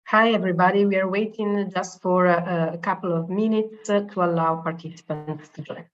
Hi, everybody. We are waiting just for a couple of minutes to allow participants to join.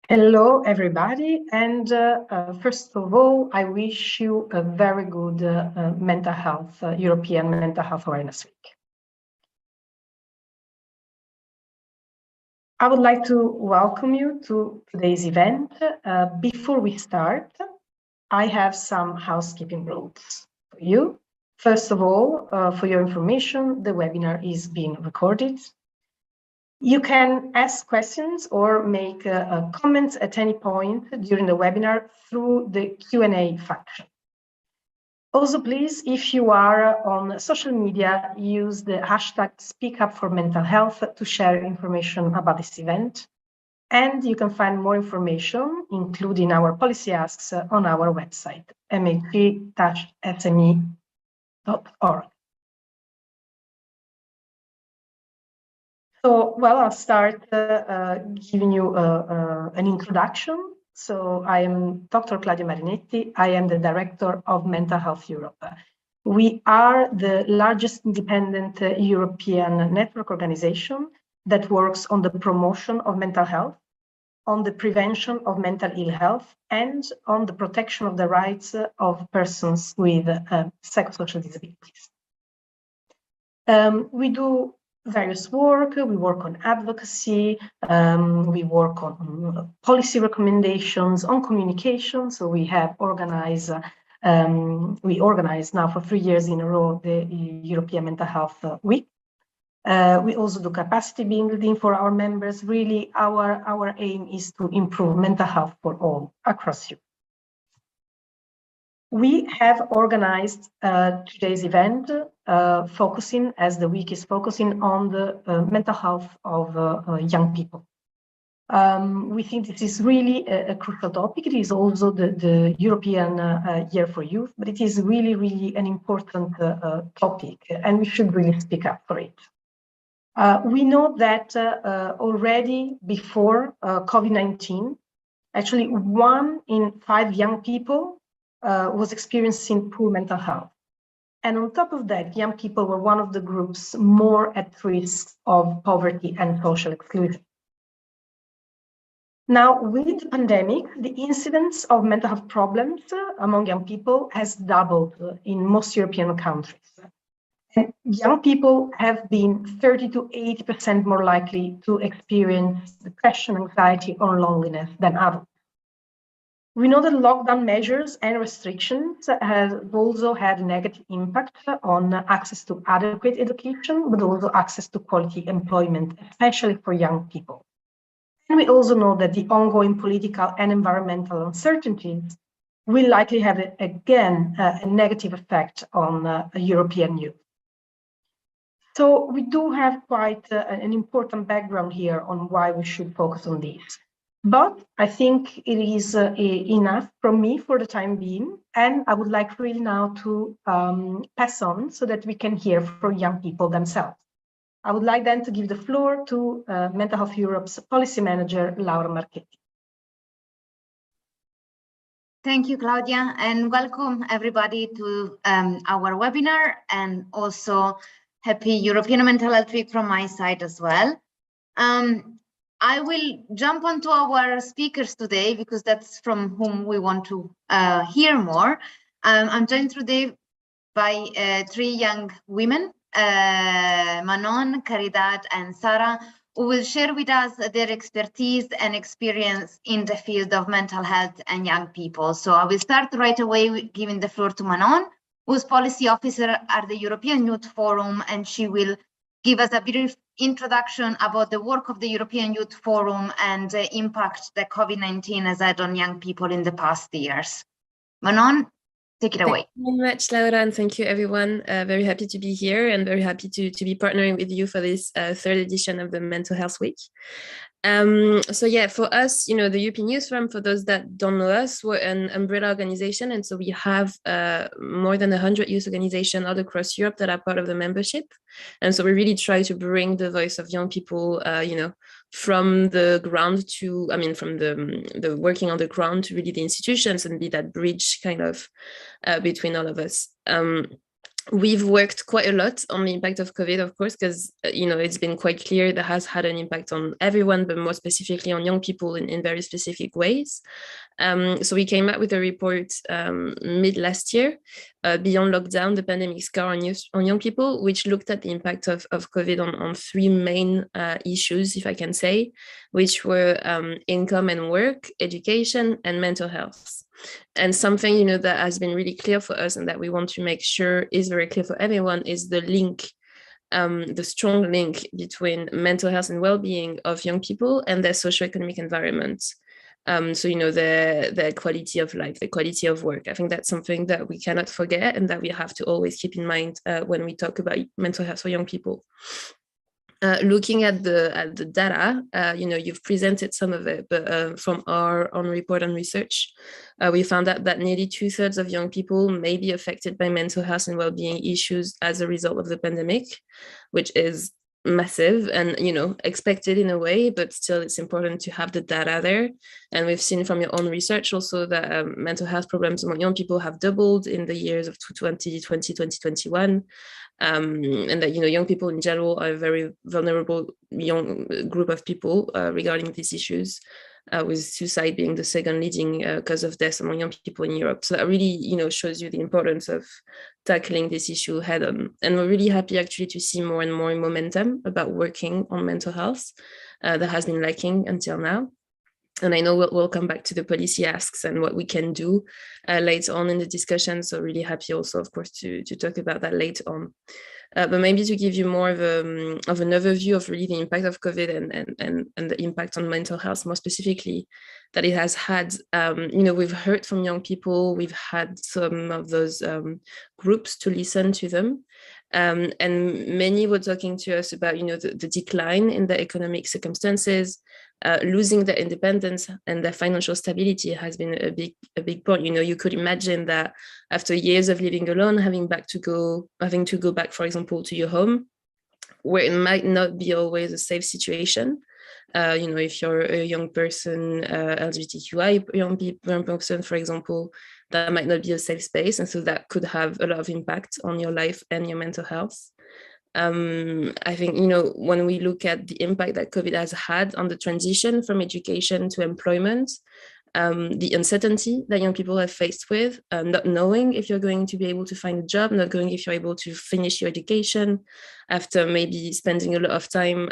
Hello, everybody. And first of all, I wish you a very good mental health, European Mental Health Awareness Week. I would like to welcome you to today's event. Before we start, I have some housekeeping rules for you. First of all, for your information, the webinar is being recorded. You can ask questions or make comments at any point during the webinar through the Q&A function. Also, please, if you are on social media, use the hashtag #SpeakUpForMentalHealth to share information about this event. And you can find more information, including our policy asks, on our website, mhg-sme.org. So, well, I'll start giving you an introduction. So I am Dr. Claudia Marinetti. I am the Director of Mental Health Europe. We are the largest independent European network organization that works on the promotion of mental health, on the prevention of mental ill health, and on the protection of the rights of persons with psychosocial disabilities. We do various work. We work on advocacy, we work on policy recommendations, on communication. So we have organized, we organize now for 3 years in a row the European Mental Health Week. We also do capacity building for our members. Really, our aim is to improve mental health for all across Europe. We have organized today's event focusing, as the week is focusing on the mental health of young people. We think this is really a crucial topic. It is also the European Year for Youth, but it is really, really an important topic, and we should really speak up for it. We know that already before COVID-19, actually 1 in 5 young people was experiencing poor mental health. And on top of that, young people were one of the groups more at risk of poverty and social exclusion. Now, with the pandemic, the incidence of mental health problems among young people has doubled in most European countries. And young people have been 30 to 80% more likely to experience depression, anxiety, or loneliness than adults. We know that lockdown measures and restrictions have also had a negative impact on access to adequate education, but also access to quality employment, especially for young people. And we also know that the ongoing political and environmental uncertainties will likely have, again, a negative effect on European youth. So we do have quite an important background here on why we should focus on this. But I think it is enough from me for the time being. And I would like really now to pass on so that we can hear from young people themselves. I would like then to give the floor to Mental Health Europe's policy manager, Laura Marchetti. Thank you, Claudia, and welcome everybody to our webinar, and also happy European Mental Health Week from my side as well. I will jump onto our speakers today because that's from whom we want to hear more. I'm joined today by 3 young women, Manon, Caridad, and Sara, who will share with us their expertise and experience in the field of mental health and young people. So I will start right away with giving the floor to Manon, who's policy officer at the European Youth Forum, and she will give us a brief introduction about the work of the European Youth Forum and the impact that COVID-19 has had on young people in the past years. Manon, take it away. Thank you very much, Laura, and thank you, everyone. Very happy to be here and very happy to be partnering with you for this 3rd edition of the Mental Health Week. So yeah, for us, you know, the European Youth Forum, for those that don't know us, we're an umbrella organization. And so we have more than 100 youth organizations all across Europe that are part of the membership. And so we really try to bring the voice of young people, you know, from the ground to, I mean, from the working on the ground to really the institutions and be that bridge kind of between all of us. We've worked quite a lot on the impact of COVID, of course, because, you know, it's been quite clear that has had an impact on everyone, but more specifically on young people in very specific ways. So we came out with a report mid last year, Beyond Lockdown, the Pandemic Scar on Young People, which looked at the impact of COVID on 3 main issues, if I can say, which were income and work, education, and mental health. And something, you know, that has been really clear for us and that we want to make sure is very clear for everyone is the link, the strong link between mental health and well-being of young people and their socioeconomic environment. So, you know, the quality of life, the quality of work. I think that's something that we cannot forget and that we have to always keep in mind when we talk about mental health for young people. Looking at the data, you know, you've presented some of it, but from our own report and research, we found out that nearly 2/3 of young people may be affected by mental health and well-being issues as a result of the pandemic, which is massive and, you know, expected in a way, but still it's important to have the data there. And we've seen from your own research also that mental health problems among young people have doubled in the years of 2020, 2021. And that, you know, young people in general are a very vulnerable young group of people regarding these issues, with suicide being the 2nd leading cause of death among young people in Europe. So that really, you know, shows you the importance of tackling this issue head on. And we're really happy actually to see more and more momentum about working on mental health that has been lacking until now. And I know we'll come back to the policy asks and what we can do later on in the discussion. So really happy also, of course, to talk about that later on. But maybe to give you more of an overview of really the impact of COVID and the impact on mental health, more specifically, that it has had. We've heard from young people, we've had some of those groups to listen to them. And many were talking to us about, the decline in the economic circumstances, losing their independence and their financial stability has been a big point. You could imagine that after years of living alone, having to go back, for example, to your home, where it might not be always a safe situation. If you're a young person, LGBTQI young person, for example, that might not be a safe space. And so that could have a lot of impact on your life and your mental health. I think, when we look at the impact that COVID has had on the transition from education to employment, the uncertainty that young people have faced with, not knowing if you're going to be able to find a job, not knowing if you're able to finish your education after maybe spending a lot of time,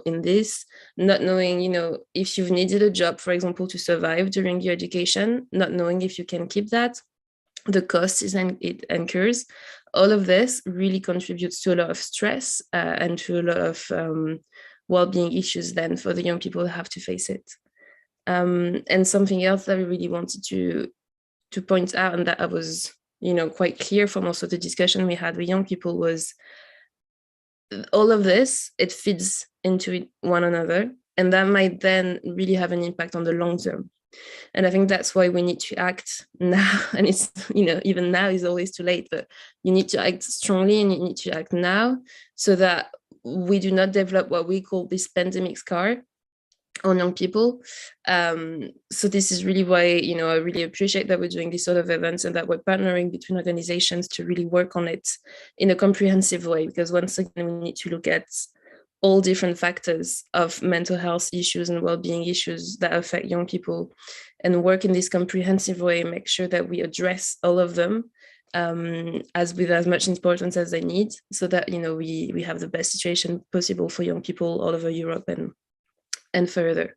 in this, not knowing, if you've needed a job, for example, to survive during your education, not knowing if you can keep that, the costs it incurs. All of this really contributes to a lot of stress and to a lot of well-being issues then for the young people that have to face it. And something else that we really wanted to point out, and that I was, quite clear from also the discussion we had with young people, was all of this, it feeds into one another, and that might then really have an impact on the long term. And I think that's why we need to act now. And it's, even now is always too late, but you need to act strongly and you need to act now so that we do not develop what we call this pandemic scar on young people. So this is really why, I really appreciate that we're doing this sort of events and that we're partnering between organizations to really work on it in a comprehensive way, because once again, we need to look at all different factors of mental health issues and well-being issues that affect young people and work in this comprehensive way, make sure that we address all of them with as much importance as they need, so that, we have the best situation possible for young people all over Europe and further.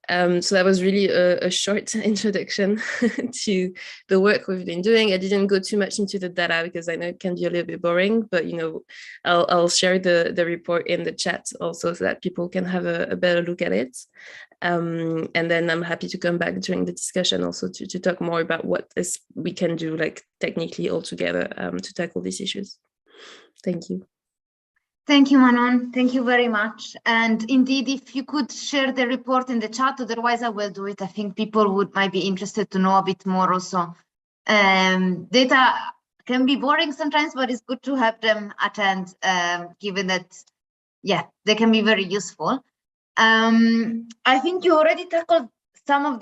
So that was really a short introduction to the work we've been doing. I didn't go too much into the data because I know it can be a little bit boring, but I'll share the report in the chat also so that people can have a better look at it. And then I'm happy to come back during the discussion also to talk more about what we can do, like technically all together to tackle these issues. Thank you. Thank you, Manon. Thank you very much. And indeed, if you could share the report in the chat, otherwise I will do it. I think people might be interested to know a bit more also. Data can be boring sometimes, but it's good to have them at hand, given that, they can be very useful. I think you already tackled some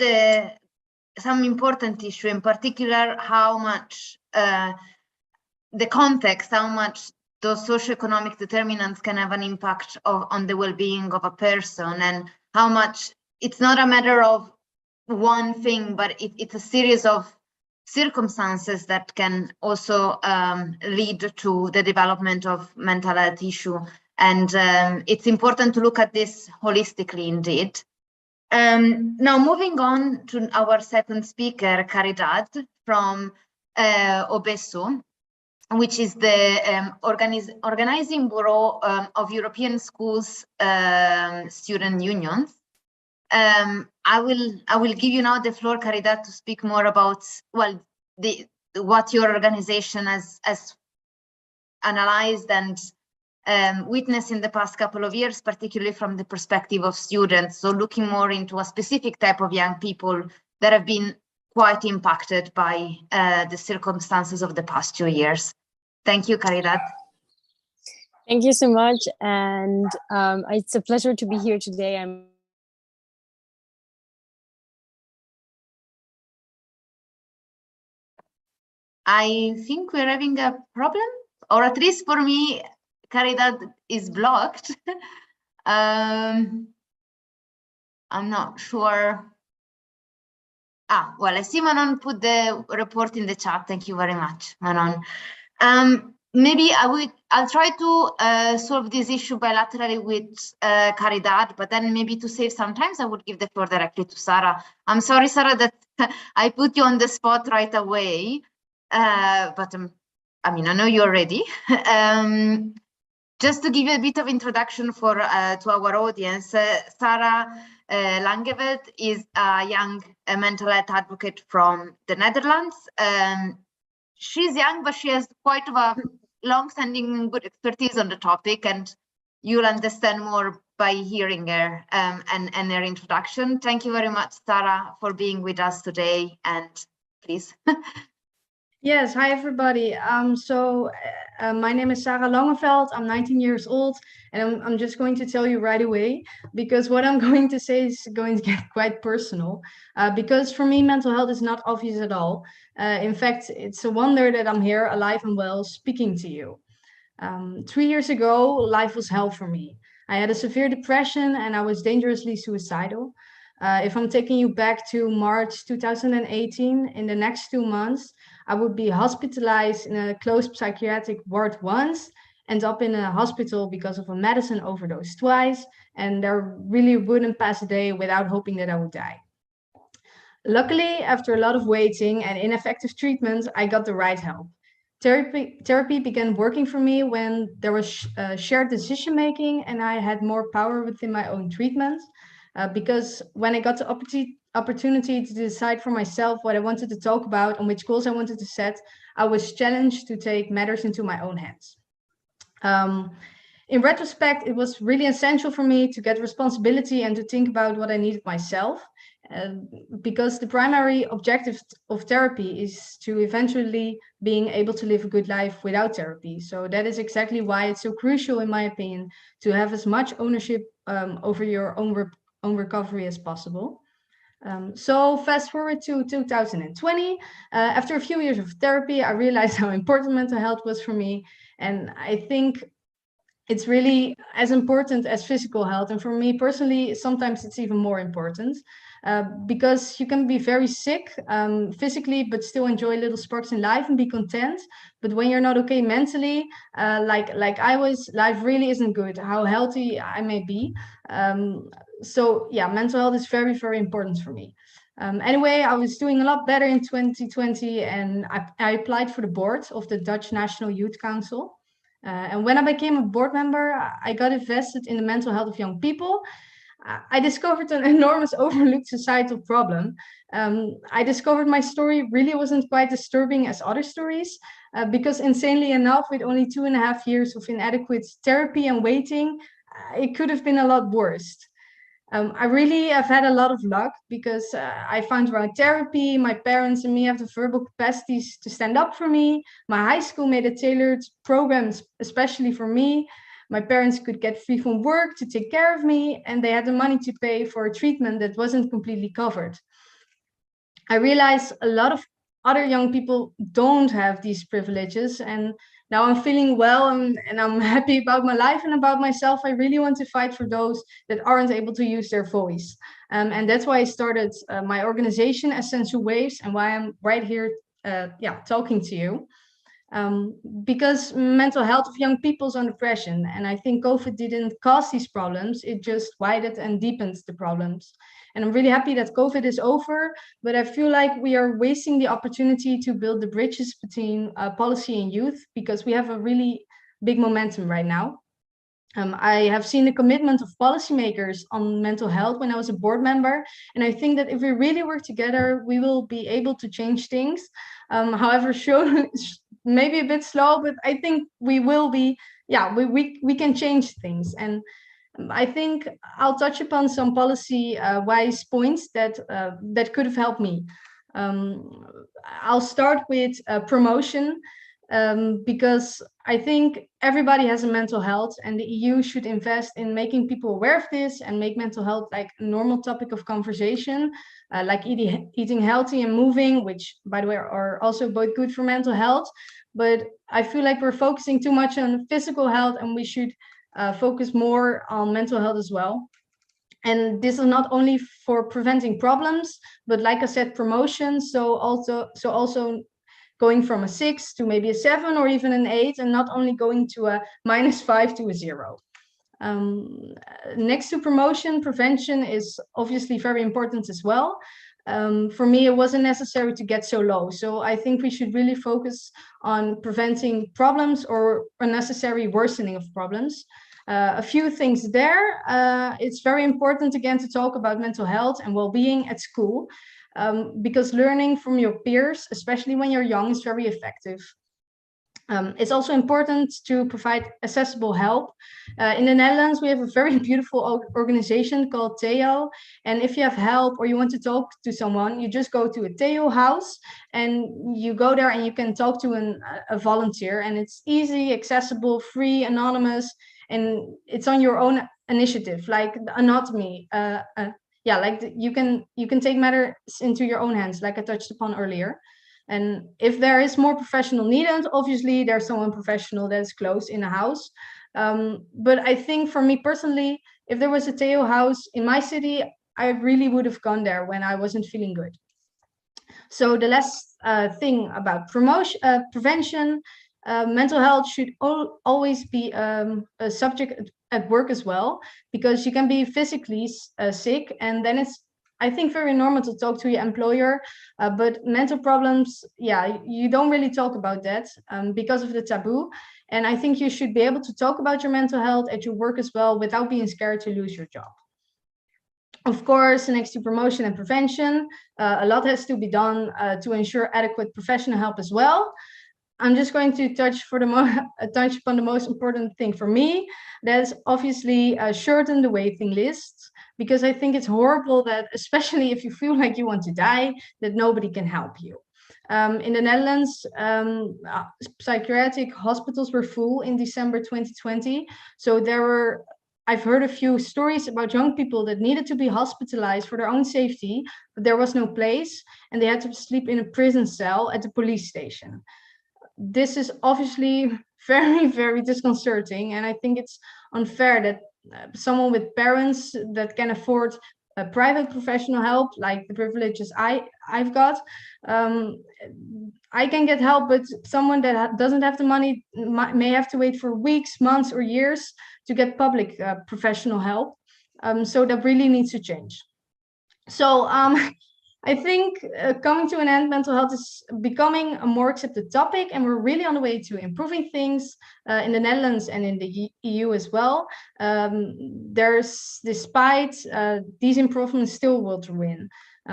important issue, in particular, how much the context, how much those socioeconomic determinants can have an impact on the well-being of a person, and how much it's not a matter of one thing, but it's a series of circumstances that can also lead to the development of mental health issue. And it's important to look at this holistically indeed. Now moving on to our second speaker, Caridad from OBESU, which is the organizing bureau of European schools student unions. I will give you now the floor, Caridad, to speak more about what your organization has analyzed and witnessed in the past couple of years, particularly from the perspective of students. So looking more into a specific type of young people that have been quite impacted by the circumstances of the past 2 years. Thank you, Caridad. Thank you so much. And it's a pleasure to be here today. I think we're having a problem, or at least for me, Caridad is blocked. I'm not sure. Well, I see Manon put the report in the chat. Thank you very much, Manon. Maybe I'll try to solve this issue bilaterally with Caridad, but then maybe to save some time, I would give the floor directly to Sara. I'm sorry, Sara, that I put you on the spot right away, but I mean, I know you're ready. Just to give you a bit of introduction to our audience, Sara Langevelt is a young mental health advocate from the Netherlands. She's young, but she has quite a long-standing good expertise on the topic, and you'll understand more by hearing her and her introduction. Thank you very much, Sara, for being with us today, and please. Yes, hi everybody. My name is Sara Langevelt. I'm 19 years old, and I'm just going to tell you right away, because what I'm going to say is going to get quite personal. Because for me, mental health is not obvious at all. In fact, it's a wonder that I'm here, alive and well, speaking to you. 3 years ago, life was hell for me. I had a severe depression and I was dangerously suicidal. If I'm taking you back to March 2018, in the next 2 months, I would be hospitalized in a closed psychiatric ward once, end up in a hospital because of a medicine overdose twice, and there really wouldn't pass a day without hoping that I would die. Luckily, after a lot of waiting and ineffective treatment, I got the right help. Therapy began working for me when there was shared decision making and I had more power within my own treatment. Because when I got the opportunity to decide for myself what I wanted to talk about and which goals I wanted to set, I was challenged to take matters into my own hands. In retrospect, it was really essential for me to get responsibility and to think about what I needed myself. Because the primary objective of therapy is to eventually being able to live a good life without therapy. So that is exactly why it's so crucial, in my opinion, to have as much ownership over your own recovery as possible. So fast forward to 2020, after a few years of therapy, I realized how important mental health was for me. And I think it's really as important as physical health. And for me personally, sometimes it's even more important. Because you can be very sick physically, but still enjoy little sparks in life and be content. But when you're not okay mentally, like I was, life really isn't good, how healthy I may be. So yeah, mental health is very, very important for me. Anyway, I was doing a lot better in 2020 and I applied for the board of the Dutch National Youth Council. And when I became a board member, I got invested in the mental health of young people. I discovered an enormous overlooked societal problem. I discovered my story really wasn't quite disturbing as other stories, because insanely enough, with only 2.5 years of inadequate therapy and waiting, it could have been a lot worse. I really have had a lot of luck because I found around therapy, my parents and me have the verbal capacities to stand up for me. My high school made a tailored program especially for me. My parents could get free from work to take care of me, and they had the money to pay for a treatment that wasn't completely covered. I realized a lot of other young people don't have these privileges, and now I'm feeling well and I'm happy about my life and about myself. I really want to fight for those that aren't able to use their voice. And that's why I started my organization, Essential Waves, and why I'm right here talking to you. Because mental health of young people is under pressure. And I think COVID didn't cause these problems, it just widened and deepened the problems. And I'm really happy that COVID is over, but I feel like we are wasting the opportunity to build the bridges between policy and youth, because we have a really big momentum right now. I have seen the commitment of policymakers on mental health when I was a board member. And I think that if we really work together, we will be able to change things. However, maybe a bit slow, but I think we will be, we can change things. And I think I'll touch upon some policy wise points that could have helped me. I'll start with promotion. Because I think everybody has a mental health and the EU should invest in making people aware of this and make mental health like a normal topic of conversation, like eating healthy and moving, which by the way are also both good for mental health. But I feel like we're focusing too much on physical health and we should focus more on mental health as well. And this is not only for preventing problems, but like I said, promotion. So also going from a 6 to maybe a 7 or even an 8, and not only going to a -5 to a 0. Next to promotion, prevention is obviously very important as well. For me, it wasn't necessary to get so low. So I think we should really focus on preventing problems or unnecessary worsening of problems. A few things there. It's very important, again, to talk about mental health and well-being at school, because learning from your peers, especially when you're young, is very effective. It's also important to provide accessible help. In the Netherlands, we have a very beautiful organization called Theo. And if you have help or you want to talk to someone, you just go to a Theo house and you go there and you can talk to a volunteer. And it's easy, accessible, free, anonymous, and it's on your own initiative, like the anatomy. You can take matters into your own hands, like I touched upon earlier. And if there is more professional needed, obviously there's someone professional that is close in a house. But I think for me personally, if there was a Theo house in my city, I really would have gone there when I wasn't feeling good. So the last thing about prevention, mental health should always be a subject at work as well, because you can be physically sick, and then it's, I think, very normal to talk to your employer, but mental problems, yeah, you don't really talk about that because of the taboo. And I think you should be able to talk about your mental health at your work as well without being scared to lose your job. Of course, next to promotion and prevention, a lot has to be done to ensure adequate professional help as well. I'm just going to touch upon the most important thing for me. That's obviously shorten the waiting lists, because I think it's horrible that, especially if you feel like you want to die, that nobody can help you. In the Netherlands, psychiatric hospitals were full in December 2020. So I've heard a few stories about young people that needed to be hospitalized for their own safety, but there was no place, and they had to sleep in a prison cell at the police station. This is obviously very, very disconcerting, and I think it's unfair that someone with parents that can afford private professional help, like the privileges I've got, I can get help, but someone that doesn't have the money may have to wait for weeks, months, or years to get public professional help. So that really needs to change. So I think coming to an end, mental health is becoming a more accepted topic, and we're really on the way to improving things in the Netherlands and in the EU as well. Despite these improvements, still will to win.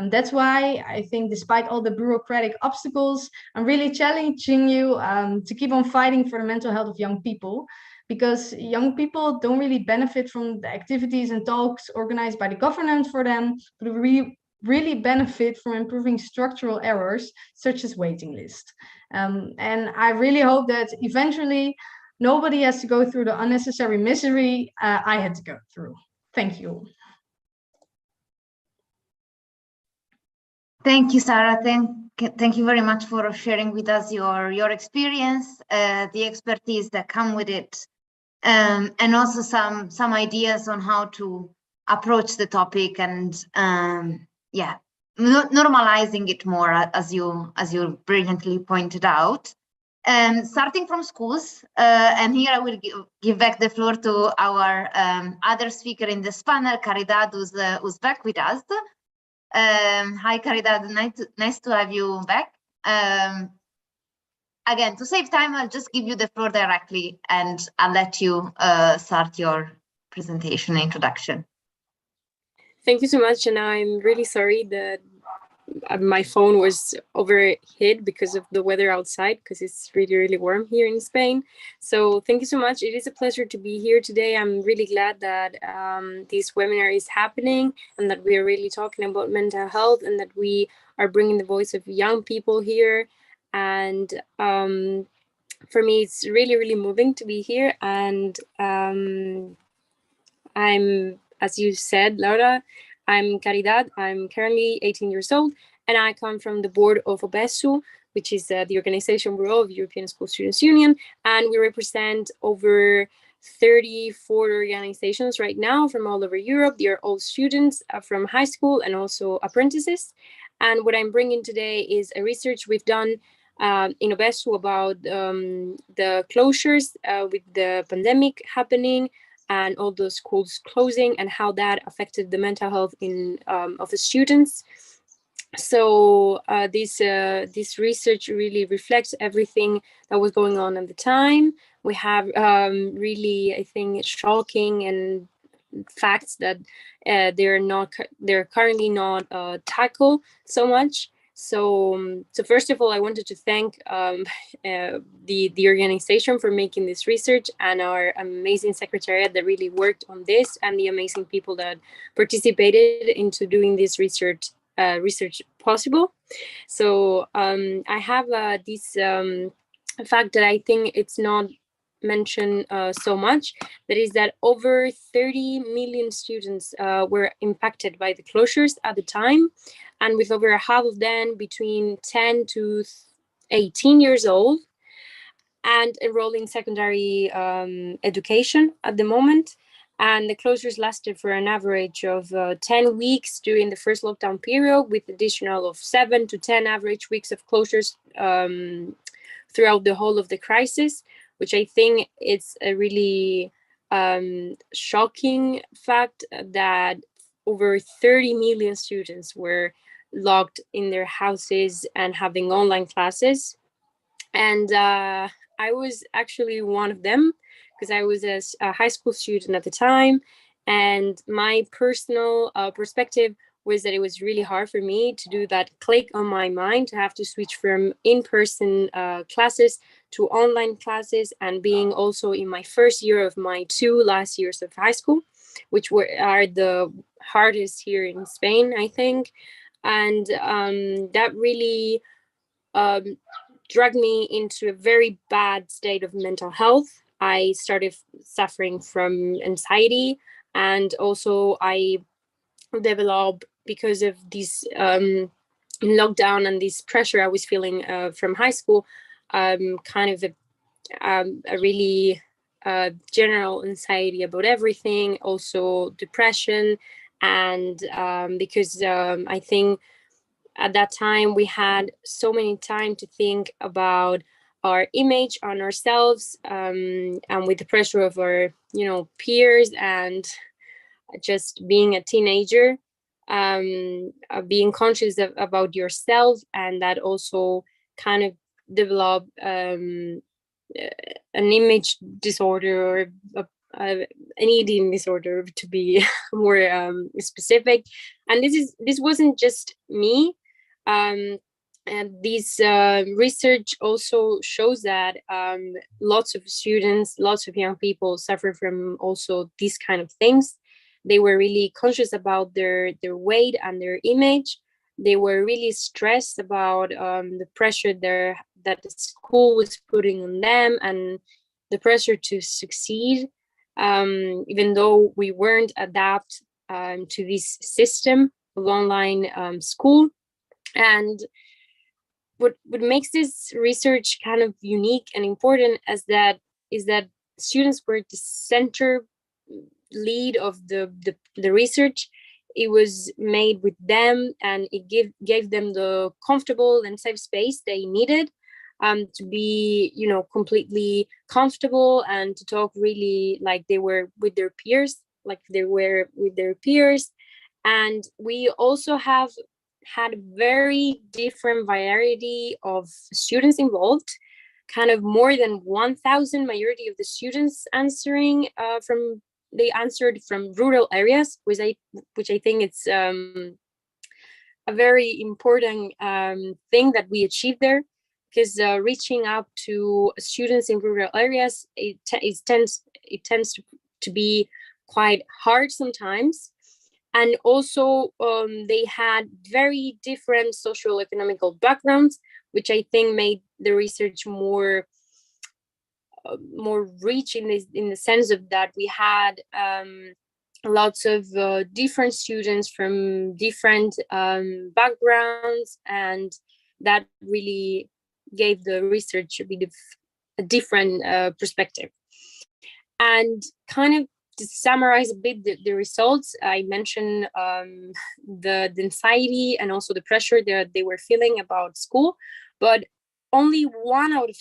That's why I think, despite all the bureaucratic obstacles, I'm really challenging you to keep on fighting for the mental health of young people, because young people don't really benefit from the activities and talks organized by the government for them, but we really benefit from improving structural errors such as waiting list. And I really hope that eventually nobody has to go through the unnecessary misery I had to go through. Thank you. Thank you, Sara. Thank you very much for sharing with us your experience, the expertise that come with it, and also some ideas on how to approach the topic and normalizing it more, as you brilliantly pointed out. Starting from schools, and here I will give back the floor to our other speaker in this panel, Caridad, who's back with us. Hi, Caridad, nice to have you back. Again, to save time, I'll just give you the floor directly, and I'll let you start your presentation and introduction. Thank you so much, and I'm really sorry that my phone was overheated because of the weather outside, because it's really, really warm here in Spain. So thank you so much. It is a pleasure to be here today. I'm really glad that this webinar is happening, and that we are really talking about mental health, and that we are bringing the voice of young people here. And for me, it's really, really moving to be here. And I'm, as you said, Laura, I'm Caridad. I'm currently 18 years old, and I come from the board of OBESU, which is the Organization Bureau of European School Students Union, and we represent over 34 organizations right now from all over Europe. They are all students from high school and also apprentices. And what I'm bringing today is a research we've done in OBESU about the closures with the pandemic happening, and all the schools closing, and how that affected the mental health of the students. So this research really reflects everything that was going on at the time. We have really, I think, shocking and facts that they're currently not tackled so much. So first of all, I wanted to thank the organization for making this research, and our amazing secretariat that really worked on this, and the amazing people that participated into doing this research possible. So I have this fact that I think it's not mentioned so much, that is that over 30 million students were impacted by the closures at the time, and with over half of them between 10 to 18 years old and enrolling secondary education at the moment. And the closures lasted for an average of 10 weeks during the first lockdown period, with additional of 7 to 10 average weeks of closures throughout the whole of the crisis, which I think it's a really shocking fact that over 30 million students were locked in their houses and having online classes. And I was actually one of them, because I was a high school student at the time. And my personal perspective was that it was really hard for me to do that click on my mind, to have to switch from in-person classes to online classes, and being also in my first year of my 2 last years of high school, which are the hardest here in Spain, I think. And that really dragged me into a very bad state of mental health. I started suffering from anxiety, and also I developed, because of this lockdown and this pressure I was feeling from high school, kind of a really general anxiety about everything, also depression. And because I think at that time we had so many time to think about our image on ourselves, and with the pressure of our peers, and just being a teenager, being conscious about yourself, and that also kind of develop an image disorder, or an eating disorder, to be more specific. And this wasn't just me. And this research also shows that lots of students, lots of young people suffer from also these kind of things. They were really conscious about their weight and their image. They were really stressed about the pressure that the school was putting on them, and the pressure to succeed, even though we weren't adapt to this system of online school. And what makes this research kind of unique and important is that students were the center lead of the research. It was made with them, and it gave them the comfortable and safe space they needed to be completely comfortable, and to talk really like they were with their peers, And we also have had very different variety of students involved, kind of more than 1,000 majority of the students they answered from rural areas, which I think it's a very important thing that we achieved there, because reaching out to students in rural areas, it tends to be quite hard sometimes. And also they had very different socio-economical backgrounds, which I think made the research more rich in the sense of that we had lots of different students from different backgrounds, and that really gave the research a bit of a different perspective. And kind of to summarize a bit the results, I mentioned the anxiety and also the pressure that they were feeling about school, but only 1 out of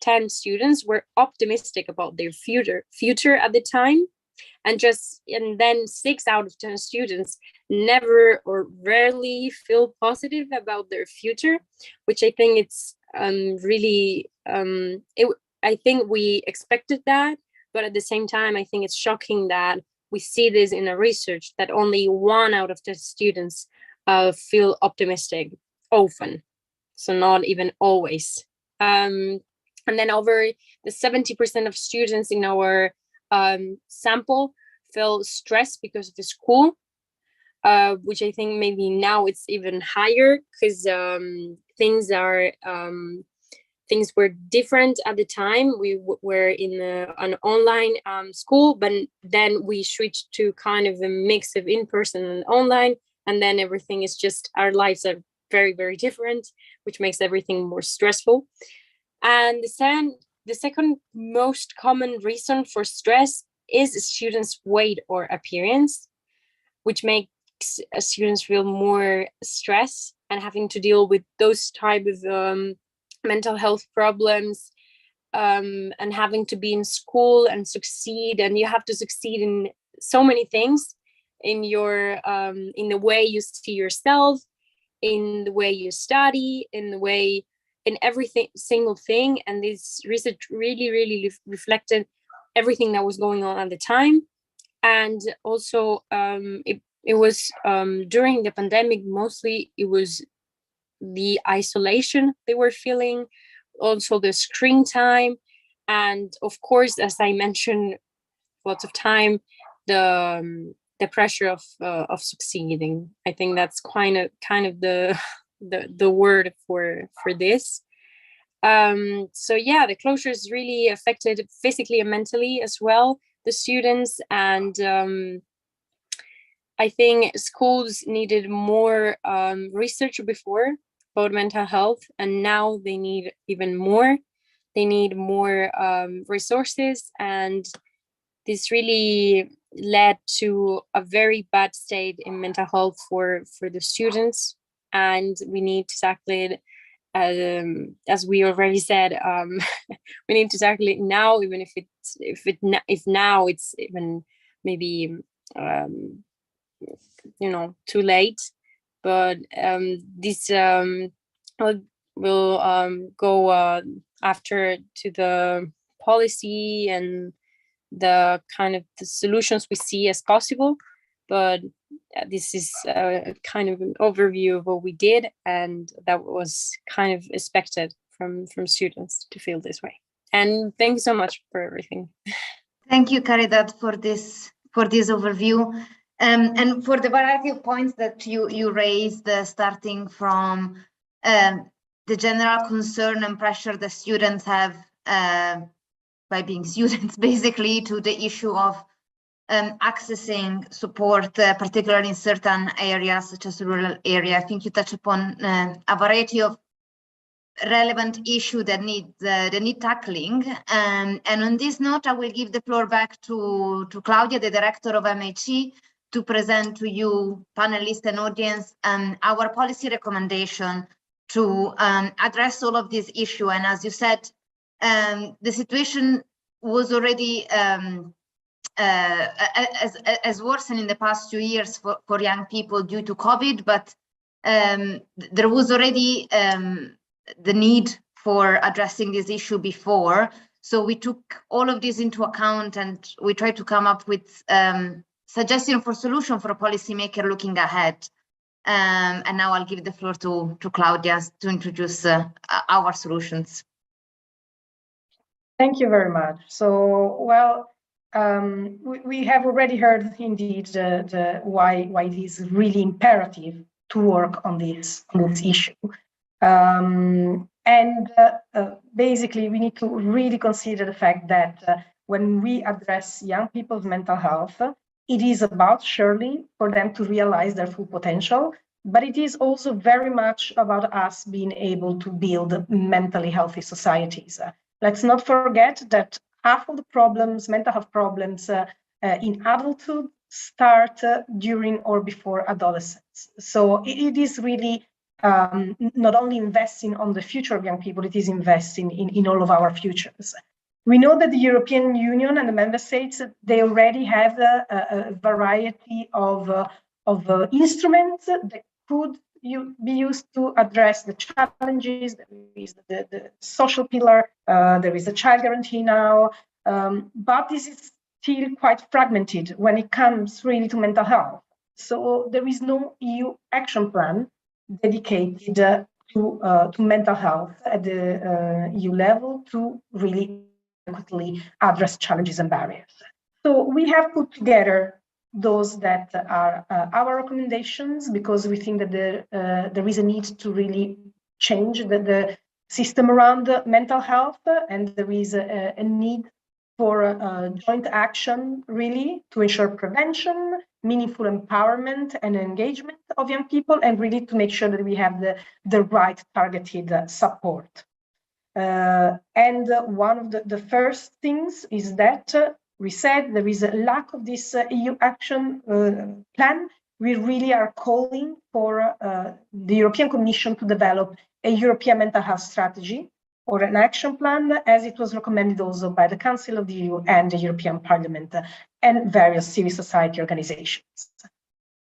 10 students were optimistic about their future at the time. and then 6 out of 10 students never or rarely feel positive about their future, which I think it's really I think we expected that, but at the same time I think it's shocking that we see this in a research that only 1 out of 10 students feel optimistic often, so not even always. And then over the 70% of students in our sample feel stressed because of the school, which I think maybe now it's even higher because things were different at the time. We were in an online school, but then we switched to kind of a mix of in-person and online, and then everything is just, our lives are very, very different, which makes everything more stressful. And the second most common reason for stress is students' weight or appearance, which makes students feel more stress and having to deal with those type of mental health problems, and having to be in school and succeed, and you have to succeed in so many things, in your in the way you see yourself, in the way you study, in everything single thing. And this research really reflected everything that was going on at the time. And also it was during the pandemic, mostly it was the isolation they were feeling, also the screen time, and of course, as I mentioned lots of time, the pressure of succeeding. I think that's kind of the word for this. So yeah, the closures really affected physically and mentally as well the students, and I think schools needed more research before about mental health, and now they need even more. They need more resources, and this really led to a very bad state in mental health for the students, and we need to tackle it, as we already said. We need to tackle it now, even if now it's even maybe too late. But this will go after to the policy and the kind of the solutions we see as possible. But this is kind of an overview of what we did, and that was kind of expected from students to feel this way. And thank you so much for everything. Thank you, Caridad, for this overview. And for the variety of points that you raised, starting from the general concern and pressure the students have by being students, basically, to the issue of accessing support, particularly in certain areas, such as rural area. I think you touch upon a variety of relevant issues that need tackling. And on this note, I will give the floor back to Claudia, the director of MHE, to present to you, panelists and audience, our policy recommendation to address all of this issue. And as you said, the situation was already as worsened in the past 2 years for young people due to COVID, but there was already the need for addressing this issue before. So we took all of this into account, and we tried to come up with suggestion for solution for a policymaker looking ahead. And now I'll give the floor to Claudia to introduce our solutions. Thank you very much. So, well, we have already heard indeed why it is really imperative to work on this issue. Basically, we need to really consider the fact that when we address young people's mental health, it is about surely for them to realize their full potential, but it is also very much about us being able to build mentally healthy societies. Let's not forget that half of the problems, mental health problems in adulthood, start during or before adolescence. So it is really not only investing on the future of young people, it is investing in all of our futures. We know that the European Union and the member states, they already have a variety of instruments that could be used to address the challenges. There is the social pillar, there is a child guarantee now, but this is still quite fragmented when it comes really to mental health. So there is no EU action plan dedicated to mental health at the EU level to really adequately address challenges and barriers. So we have put together those that are our recommendations, because we think that there is a need to really change the system around mental health, and there is a need for joint action really to ensure prevention, meaningful empowerment and engagement of young people, and really to make sure that we have the right targeted support. And one of the first things is that we said there is a lack of this EU action plan. We really are calling for the European Commission to develop a European mental health strategy or an action plan, as it was recommended also by the Council of the EU and the European Parliament and various civil society organizations.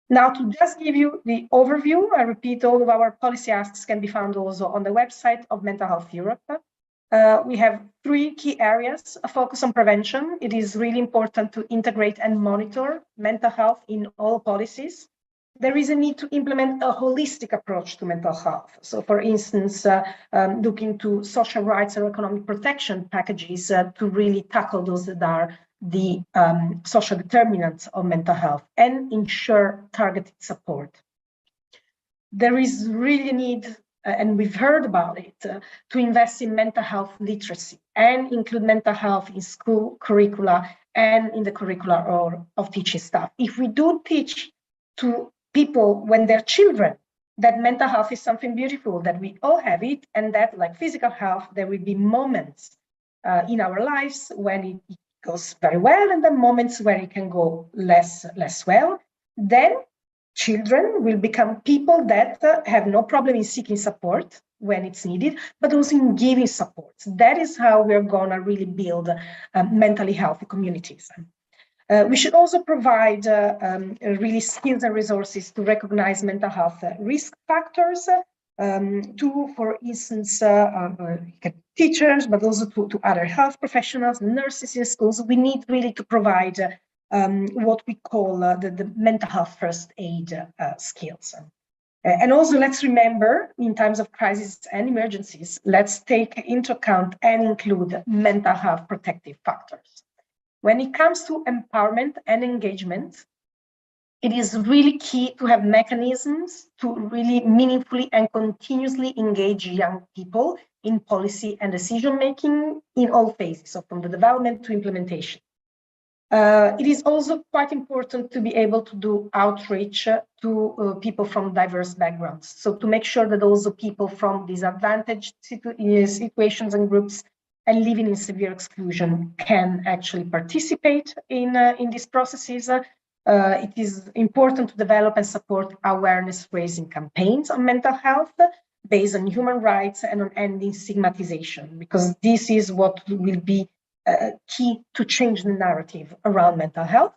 Now, to just give you the overview, I repeat, all of our policy asks can be found also on the website of Mental Health Europe. We have 3 key areas: a focus on prevention. It is really important to integrate and monitor mental health in all policies. There is a need to implement a holistic approach to mental health. So, for instance, looking to social rights and economic protection packages to really tackle those that are the social determinants of mental health and ensure targeted support. There is really a need, and we've heard about it, to invest in mental health literacy and include mental health in school curricula and in the curricula of teaching staff. If we do teach to people when they're children that mental health is something beautiful, that we all have it, and that, like physical health, there will be moments in our lives when it goes very well, and then moments where it can go less well, then children will become people that have no problem in seeking support when it's needed, but also in giving support. That is how we're gonna really build mentally healthy communities. We should also provide really skills and resources to recognize mental health risk factors, to, for instance, teachers, but also to other health professionals, nurses in schools. We need really to provide what we call the mental health first aid skills. And also, let's remember, in times of crisis and emergencies, let's take into account and include mental health protective factors. When it comes to empowerment and engagement, it is really key to have mechanisms to really meaningfully and continuously engage young people in policy and decision-making in all phases, so from the development to implementation. It is also quite important to be able to do outreach to people from diverse backgrounds. So to make sure that also people from disadvantaged situations and groups and living in severe exclusion can actually participate in these processes. It is important to develop and support awareness-raising campaigns on mental health based on human rights and on ending stigmatization, because this is what will be key to change the narrative around mental health.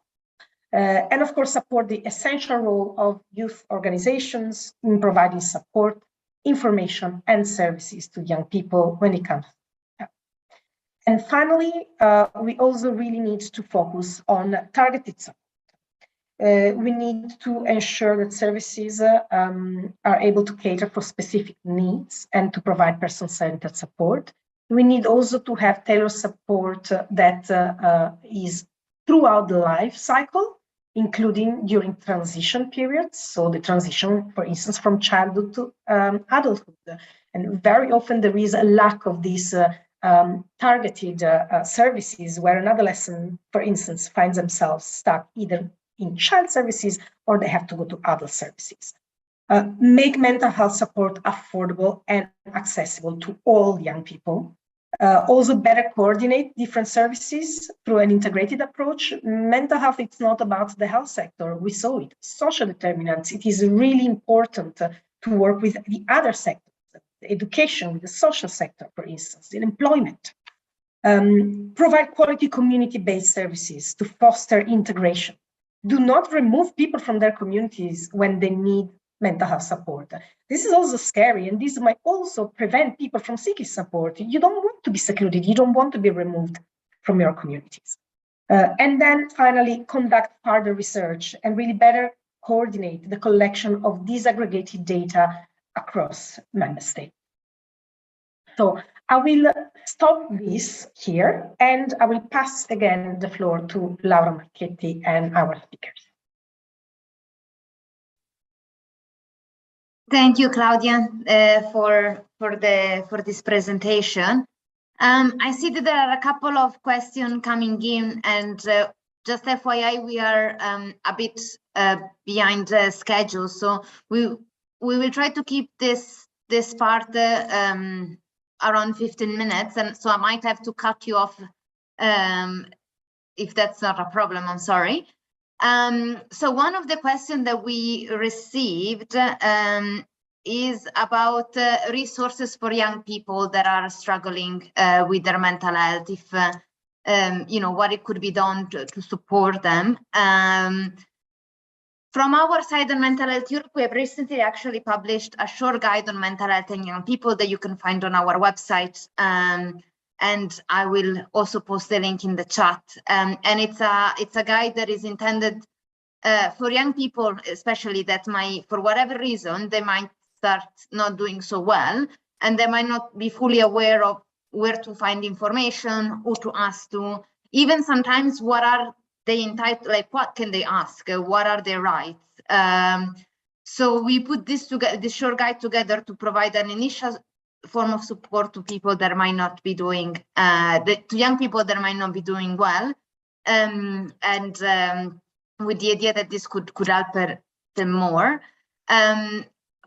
And of course, support the essential role of youth organizations in providing support, information, and services to young people when it comes. And finally, we also really need to focus on targeted support. We need to ensure that services are able to cater for specific needs and to provide person-centered support. We need also to have tailored support that is throughout the life cycle, including during transition periods. So the transition, for instance, from childhood to adulthood. And very often there is a lack of these targeted services where an adolescent, for instance, finds themselves stuck either in child services or they have to go to adult services. Make mental health support affordable and accessible to all young people. Also better coordinate different services through an integrated approach. Mental health, it's not about the health sector. We saw it. Social determinants, it is really important to work with the other sectors, the education, the social sector, for instance, in employment. Provide quality community-based services to foster integration. Do not remove people from their communities when they need mental health support. This is also scary, and this might also prevent people from seeking support. You don't want to be secluded. You don't want to be removed from your communities. And then finally, conduct further research and really better coordinate the collection of disaggregated data across member states. So I will stop this here, and I will pass again the floor to Laura Marchetti and our speakers. Thank you, Claudia, for this presentation. I see that there are a couple of questions coming in, and just FYI, we are a bit behind the schedule, so we will try to keep this part around 15 minutes, and so I might have to cut you off if that's not a problem. I'm sorry. So one of the questions that we received is about resources for young people that are struggling with their mental health, if you know, what it could be done to support them. From our side on Mental Health Europe, we have recently actually published a short guide on mental health and young people that you can find on our website. And I will also post the link in the chat. And it's a guide that is intended for young people, especially that might, for whatever reason, they might start not doing so well, and they might not be fully aware of where to find information, who to ask to, even sometimes what are they entitled, like what can they ask, what are their rights. So we put this short guide together to provide an initial form of support to people that might not be doing, to young people that might not be doing well, and with the idea that this could help them more.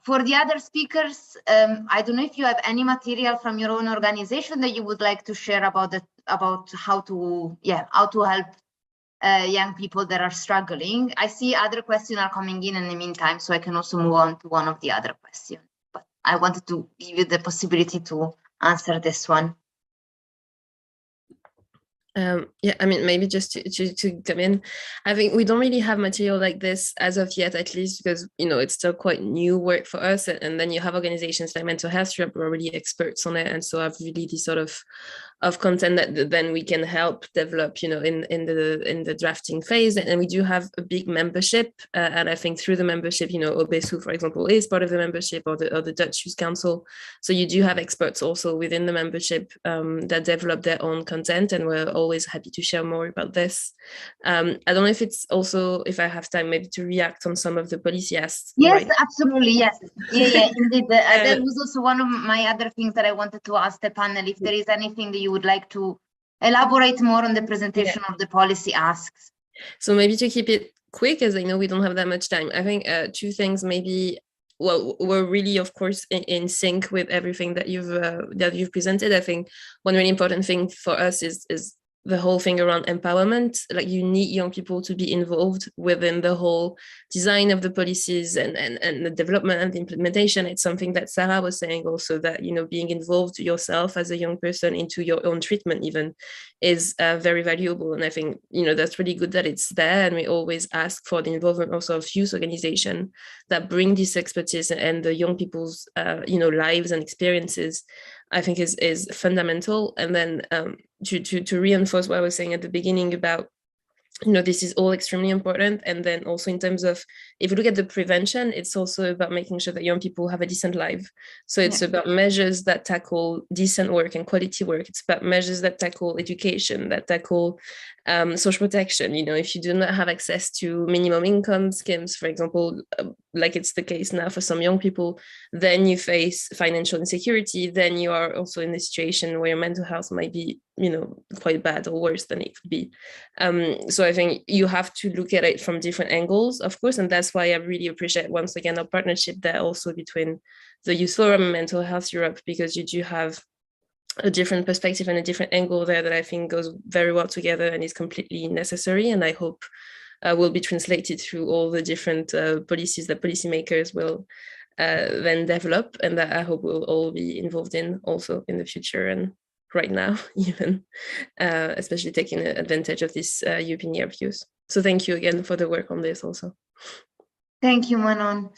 For the other speakers, I don't know if you have any material from your own organization that you would like to share about how to help young people that are struggling. I see other questions are coming in the meantime, so I can also move on to one of the other questions. But I wanted to give you the possibility to answer this one. Yeah, I mean, maybe just to come in, I think we don't really have material like this as of yet, at least because, you know, it's still quite new work for us. And then you have organizations like Mental Health Europe who are really experts on it. And so have really this sort of content that then we can help develop, you know, in the drafting phase. And we do have a big membership. And I think through the membership, you know, OBESU, for example, is part of the membership, or the Dutch Youth Council. So you do have experts also within the membership that develop their own content, and we're always happy to share more about this. I don't know if it's also, if I have time, maybe to react on some of the policy asks. Yes, right? absolutely. Yes. Yeah, indeed. That was also one of my other things that I wanted to ask the panel, if there is anything that you would like to elaborate more on the presentation of the policy asks. So maybe to keep it quick, as I know we don't have that much time, I think two things maybe. Well, we're really, of course, in sync with everything that you've presented. I think one really important thing for us is the whole thing around empowerment. Like, you need young people to be involved within the whole design of the policies and the development and the implementation. It's something that Sara was saying also, that, you know, being involved yourself as a young person into your own treatment even is very valuable. And I think, you know, that's really good that it's there. And we always ask for the involvement also of youth organizations that bring this expertise and the young people's, you know, lives and experiences, I think is fundamental. And then to reinforce what I was saying at the beginning about, you know, this is all extremely important. And then also in terms of, if you look at the prevention, it's also about making sure that young people have a decent life. So it's about measures that tackle decent work and quality work. It's about measures that tackle education, that tackle social protection. You know, if you do not have access to minimum income schemes, for example, like it's the case now for some young people, then you face financial insecurity. Then you are also in a situation where your mental health might be, you know, quite bad or worse than it could be. So I think you have to look at it from different angles, of course, and that's why I really appreciate, once again, our partnership there also between the Youth Forum and Mental Health Europe, because you do have a different perspective and a different angle there that I think goes very well together and is completely necessary, and I hope will be translated through all the different policies that policymakers will then develop, and that I hope we'll all be involved in also in the future. And right now, even, especially taking advantage of this European year views. So thank you again for the work on this also. Thank you, Manon.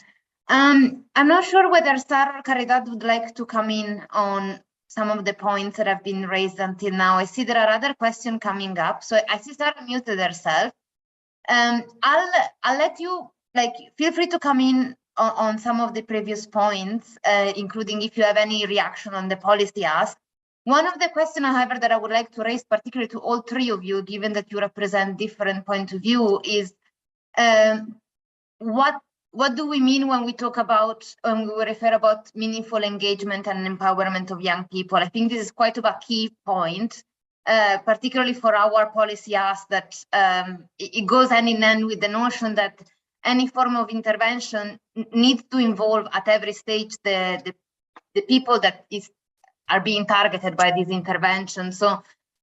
I'm not sure whether Sara or Caridad would like to come in on some of the points that have been raised until now. I see there are other questions coming up. So I see Sara muted herself. I'll let you, feel free to come in on some of the previous points, including if you have any reaction on the policy ask. One of the questions, however, that I would like to raise, particularly to all three of you, given that you represent different points of view, is what do we mean when we talk about, when we refer about meaningful engagement and empowerment of young people? I think this is quite of a key point, particularly for our policy ask, that it goes hand in hand with the notion that any form of intervention needs to involve at every stage the people that are being targeted by this intervention. So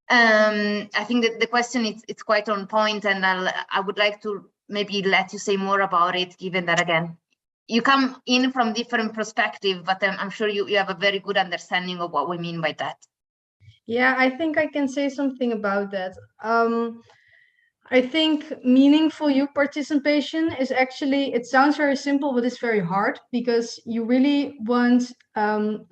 I think that the question it's quite on point, and I would like to maybe let you say more about it, given that, again, you come in from different perspective, but I'm sure you have a very good understanding of what we mean by that. Yeah, I think I can say something about that. I think meaningful youth participation is actually, it sounds very simple, but it's very hard, because you really want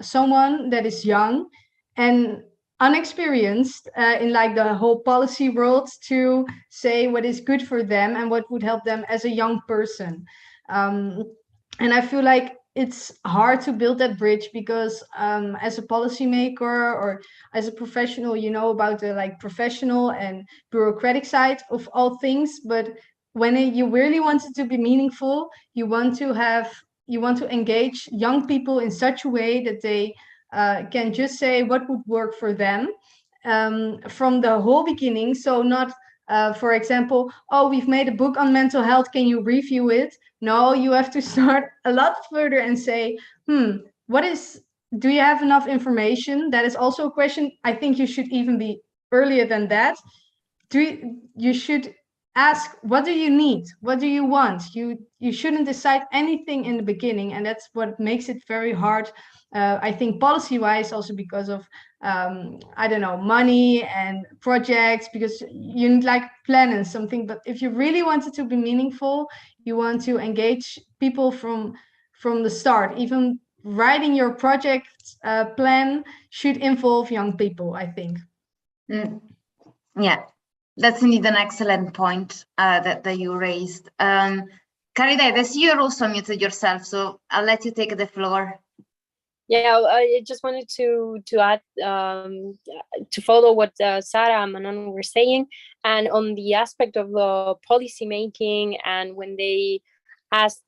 someone that is young and unexperienced in the whole policy world to say what is good for them and what would help them as a young person. And I feel like it's hard to build that bridge, because as a policymaker or as a professional, you know about the professional and bureaucratic side of all things, but when you really want it to be meaningful, you want to engage young people in such a way that they can just say what would work for them from the whole beginning. So not for example, oh, we've made a book on mental health, can you review it? No, you have to start a lot further and say, do you have enough information? That is also a question. I think you should even be earlier than that. You should ask, what do you need? What do you want? You shouldn't decide anything in the beginning, and that's what makes it very hard. I think policy-wise, also because of I don't know, money and projects, because you need planning something. But if you really want it to be meaningful, you want to engage people from the start. Even writing your project plan should involve young people, I think. Yeah, that's indeed an excellent point that you raised. Caridad, I see you're also muted yourself, so I'll let you take the floor. Yeah, I just wanted to add, to follow what Sara and Manon were saying, and on the aspect of policy making, and when they ask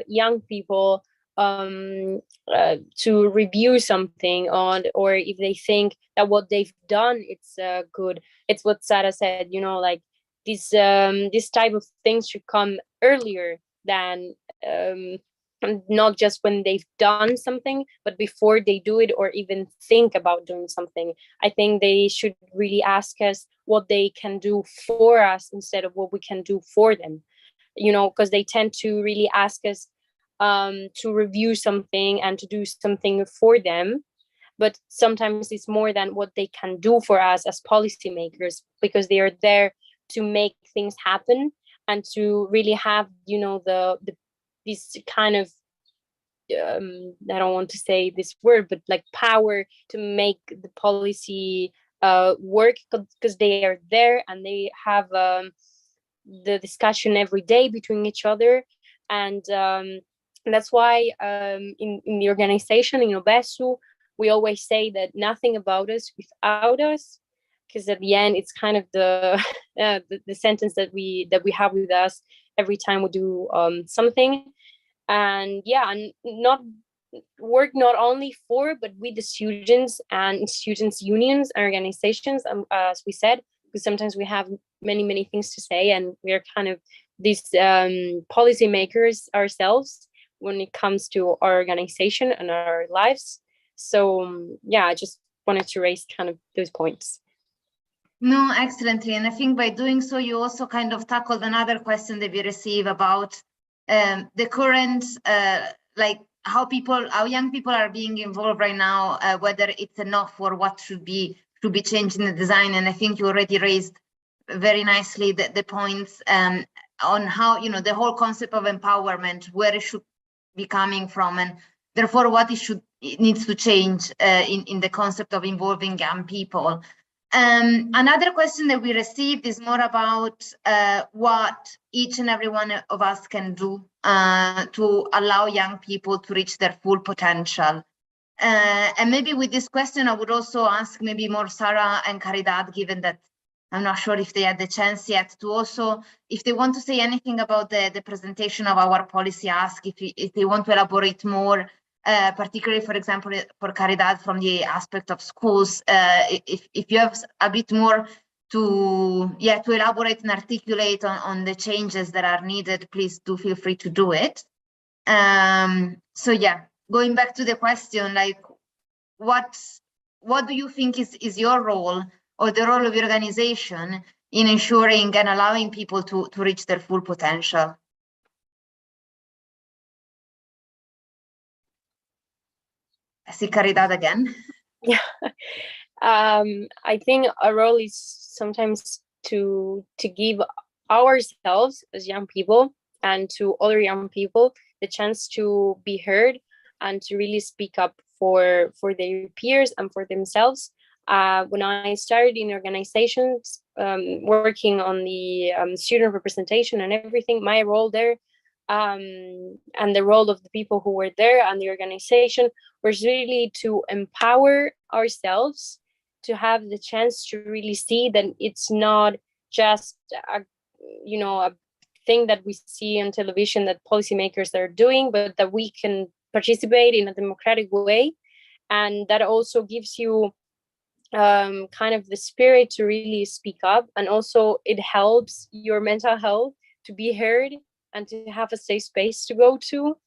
young people to review something on, or if they think that what they've done it's good, it's what Sara said, this type of things should come earlier than not just when they've done something, but before they do it or even think about doing something. I think they should really ask us what they can do for us instead of what we can do for them, because they tend to really ask us to review something and to do something for them. But sometimes it's more than what they can do for us as policymakers, because they are there to make things happen and to really have, this kind of, I don't want to say this word, but power to make the policy work, because they are there and they have the discussion every day between each other. And that's why in the organization, in Obesu, we always say that nothing about us without us, because at the end it's kind of the sentence that we have with us every time we do something. And and not work not only for but with the students and students unions and organizations, as we said, because sometimes we have many things to say, and we are kind of these policy makers ourselves when it comes to our organization and our lives. So I just wanted to raise kind of those points. No, excellently. And I think by doing so, you also kind of tackled another question that we receive about the current, how young people are being involved right now, whether it's enough or what should be should be changed in the design. And I think you already raised very nicely the points on how, you know, the whole concept of empowerment, where it should be coming from, and therefore what it needs to change in the concept of involving young people. Another question that we received is more about what each and every one of us can do to allow young people to reach their full potential. And maybe with this question, I would also ask maybe more Sara and Caridad, given that I'm not sure if they had the chance yet, to also, if they want to say anything about the presentation of our policy ask, if they want to elaborate more, particularly, for example, for Caridad from the aspect of schools, if you have a bit more to elaborate and articulate on the changes that are needed, please do feel free to do it. So yeah, going back to the question, like, what do you think is your role or the role of your organization in ensuring and allowing people to reach their full potential? I see Caridad again. Yeah, I think our role is sometimes to give ourselves as young people and to other young people the chance to be heard and to really speak up for their peers and for themselves. When I started in organizations, working on the student representation and everything, my role there and the role of the people who were there and the organization was really to empower ourselves, to have the chance to really see that it's not just a thing that we see on television that policymakers are doing, but that we can participate in a democratic way. And that also gives you kind of the spirit to really speak up, and also it helps your mental health to be heard and to have a safe space to go to,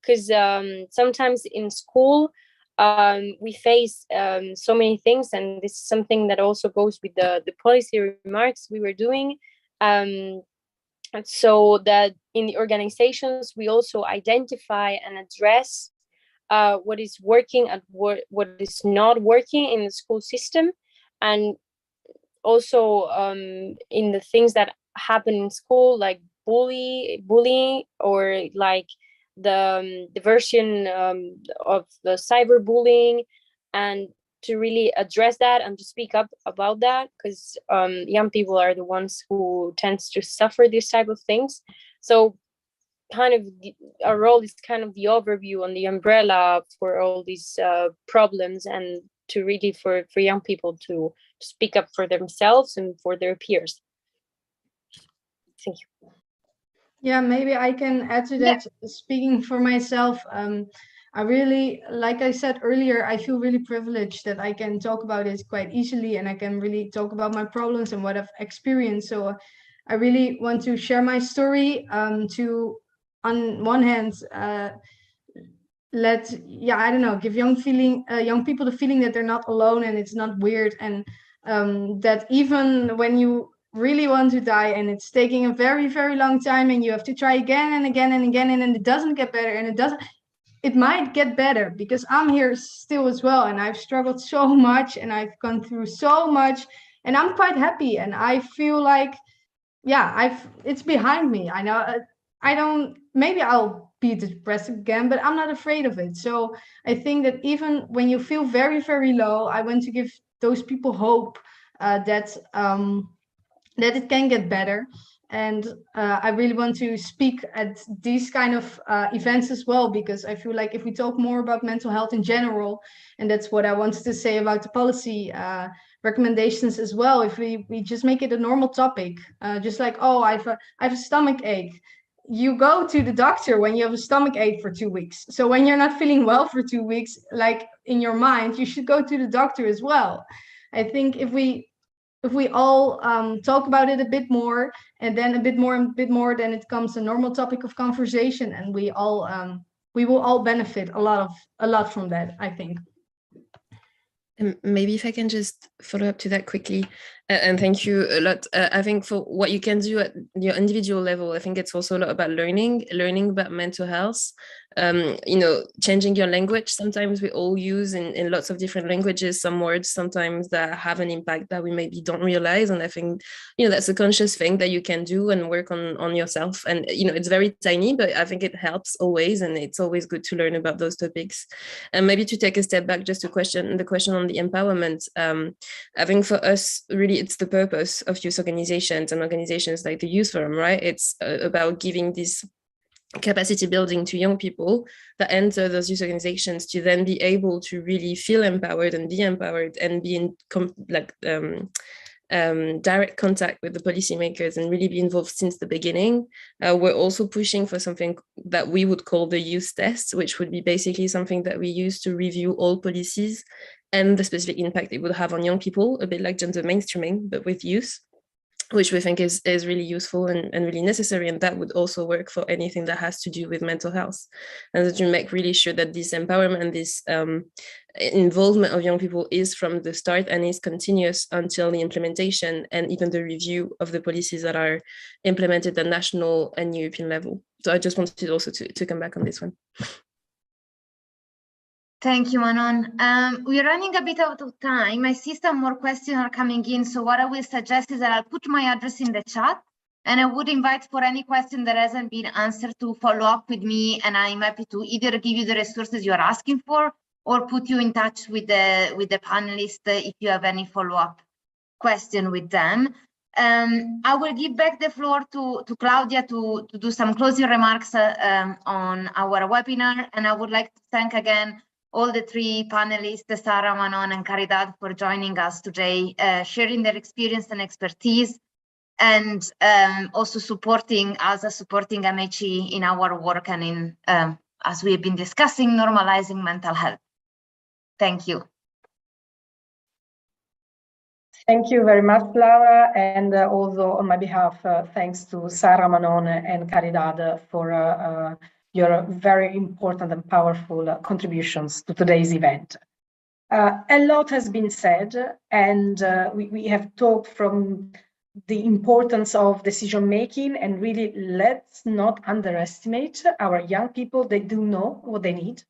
because sometimes in school we face so many things, and this is something that also goes with the policy remarks we were doing, so that in the organizations we also identify and address what is working and what is not working in the school system, and also in the things that happen in school, like bullying, or like the version of the cyberbullying, and to really address that and to speak up about that, because young people are the ones who tends to suffer these type of things. So kind of our role is kind of the overview on the umbrella for all these problems, and to really for young people to speak up for themselves and for their peers. Thank you. Yeah, maybe I can add to that. Yeah. Speaking for myself, I really, like I said earlier, I feel really privileged that I can talk about it quite easily, and I can really talk about my problems and what I've experienced. So I really want to share my story to, on one hand, give young people the feeling that they're not alone and it's not weird, and that even when you really want to die and it's taking a very, very long time and you have to try again and again and again, and then it doesn't get better, and it might get better, because I'm here still as well, and I've struggled so much and I've gone through so much, and I'm quite happy, and I feel like, yeah, it's behind me. I know maybe I'll be depressed again, but I'm not afraid of it. So I think that even when you feel very, very low, I want to give those people hope that it can get better. And I really want to speak at these kind of events as well, because I feel like if we talk more about mental health in general, and that's what I wanted to say about the policy recommendations as well, if we just make it a normal topic, just like, oh, I have a stomach ache. You go to the doctor when you have a stomach ache for 2 weeks. So when you're not feeling well for 2 weeks, like in your mind, you should go to the doctor as well. I think if we all talk about it a bit more, and then a bit more, then it becomes a normal topic of conversation, and we will all benefit a lot from that, I think. Maybe if I can just follow up to that quickly. And thank you a lot. I think for what you can do at your individual level, I think it's also a lot about learning about mental health. Changing your language. Sometimes we all use in lots of different languages some words sometimes that have an impact that we maybe don't realize. And I think, that's a conscious thing that you can do and work on yourself. And, it's very tiny, but I think it helps always. And it's always good to learn about those topics. And maybe to take a step back, just to question the question on the empowerment. I think for us, really, it's the purpose of youth organizations and organizations like the Youth Forum, right? It's about giving this capacity building to young people that enter those youth organizations to then be able to really feel empowered and be empowered and be in direct contact with the policymakers and really be involved since the beginning. We're also pushing for something that we would call the youth test, which would be basically something that we use to review all policies and the specific impact it would have on young people, a bit like gender mainstreaming, but with youth, which we think is really useful and really necessary. And that would also work for anything that has to do with mental health. And to make really sure that this empowerment and this involvement of young people is from the start and is continuous until the implementation and even the review of the policies that are implemented at national and European level. So I just wanted also to come back on this one. Thank you, Manon. We're running a bit out of time. I see some more questions are coming in. So what I will suggest is that I'll put my address in the chat, and I would invite for any question that hasn't been answered to follow up with me, and I'm happy to either give you the resources you're asking for or put you in touch with the panelists if you have any follow-up question with them. I will give back the floor to Claudia to do some closing remarks on our webinar, and I would like to thank again all the three panelists, Sara, Manon, and Caridad, for joining us today, sharing their experience and expertise, and also supporting MHE in our work and in, as we have been discussing, normalizing mental health. Thank you. Thank you very much, Laura, and also on my behalf, thanks to Sara, Manon, and Caridad for your very important and powerful contributions to today's event. A lot has been said, and we have talked from the importance of decision-making, and really let's not underestimate our young people. They do know what they need.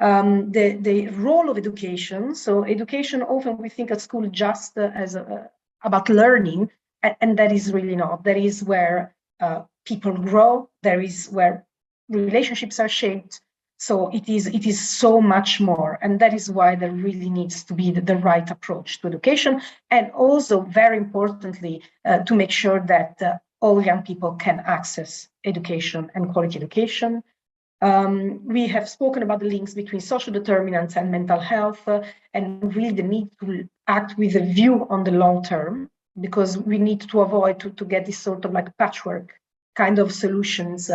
The role of education. So education, often we think at school just as about learning, and that is really not. That is where people grow. There is where relationships are shaped. So it is so much more, and that is why there really needs to be the right approach to education, and also very importantly to make sure that all young people can access education and quality education. We have spoken about the links between social determinants and mental health, and really the need to act with a view on the long term, because we need to avoid to get this sort of like patchwork kind of solutions,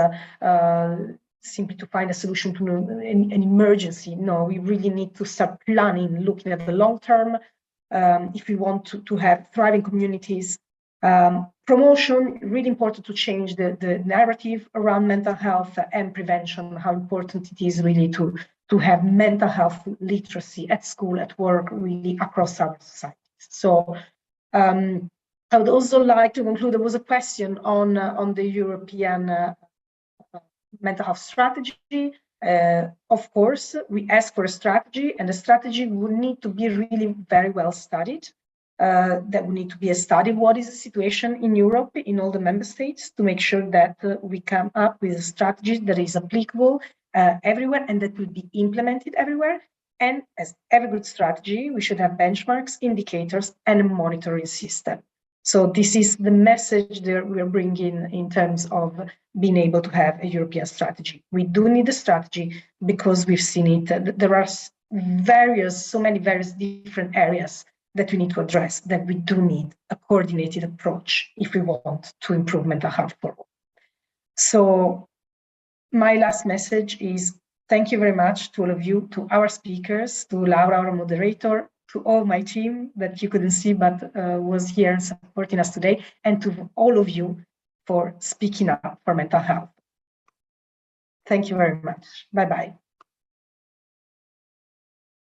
simply to find a solution to an emergency. No, we really need to start planning, looking at the long term, if we want to have thriving communities. Promotion, really important to change the narrative around mental health and prevention, how important it is really to have mental health literacy at school, at work, really across our societies. So I would also like to conclude, there was a question on the European mental health strategy. Of course, we ask for a strategy, and the strategy would need to be really very well studied. That would need to be a study of what is the situation in Europe, in all the member states, to make sure that we come up with a strategy that is applicable everywhere and that will be implemented everywhere. And as every good strategy, we should have benchmarks, indicators, and a monitoring system. So this is the message that we're bringing in terms of being able to have a European strategy. We do need a strategy because we've seen it. There are so many various different areas that we need to address, that we do need a coordinated approach if we want to improve mental health for all. So my last message is thank you very much to all of you, to our speakers, to Laura, our moderator, to all my team that you couldn't see but was here and supporting us today, and to all of you for speaking up for mental health. Thank you very much. Bye-bye.